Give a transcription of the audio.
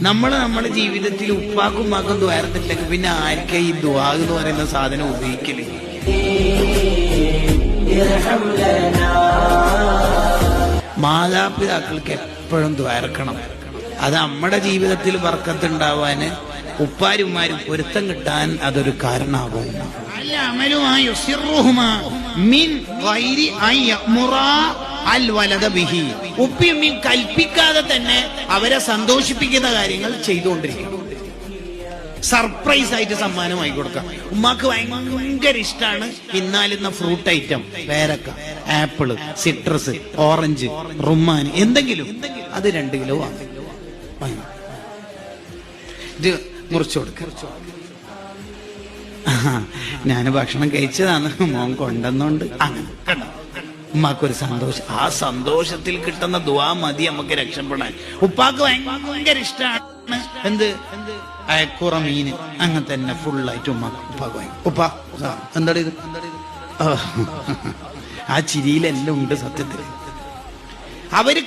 നമ്മുടെ ജീവിതത്തിൽ ഉപ്പാക്കും ഉമ്മാക്കും ദ്വാരത്തില്ലെങ്കിൽ പിന്നെ ആർക്കാ ഈ ദുആ എന്ന് പറയുന്ന സാധനം ഉപയോഗിക്കല്? മാതാപിതാക്കൾക്ക് എപ്പോഴും ദ്വാരക്കണം. അത് നമ്മുടെ ജീവിതത്തിൽ ബർക്കത്തുണ്ടാവാന്, ഉപ്പാരുമാരും പൊരുത്തം കിട്ടാൻ അതൊരു കാരണമാകും. ഉപ്പിയും കൽപ്പിക്കാതെ തന്നെ അവരെ സന്തോഷിപ്പിക്കുന്ന കാര്യങ്ങൾ ചെയ്തുകൊണ്ടിരിക്കും. സർപ്രൈസ് ആയിട്ട് സമ്മാനമായി കൊടുക്കാം. ഉമ്മാക്ക് ഭയങ്കര ഇഷ്ടമാണ് ഇന്നാലുന്ന ഫ്രൂട്ട് ഐറ്റം, പേരക്ക, ആപ്പിള്, സിട്രസ്, ഓറഞ്ച്, റുമ്മാൻ, എന്തെങ്കിലും അത് 2 കിലോ വാങ്ങും. ഇത് മുറിച്ചു കൊടുക്ക. ഞാൻ ഭക്ഷണം കഴിച്ചതാണ്, മോൻ കൊണ്ടുവന്നോണ്ട്. അങ്ങനെ ഉമ്മാക്കൊരു സന്തോഷം. ആ സന്തോഷത്തിൽ കിട്ടുന്ന ദുആ മതി നമുക്ക് രക്ഷപ്പെടാൻ. ഉപ്പാക്ക് ഭയങ്കര ഇഷ്ടമാണ് എന്ത്, അയക്കുറ മീന്, അങ്ങനെ തന്നെ ഫുള്ളായിട്ട് ഉപ്പാക്ക് ഉപ്പ എന്താ ഇത്? ആ ചിരിയിലെല്ലാം ഉണ്ട് സത്യത്തിൽ. അവര്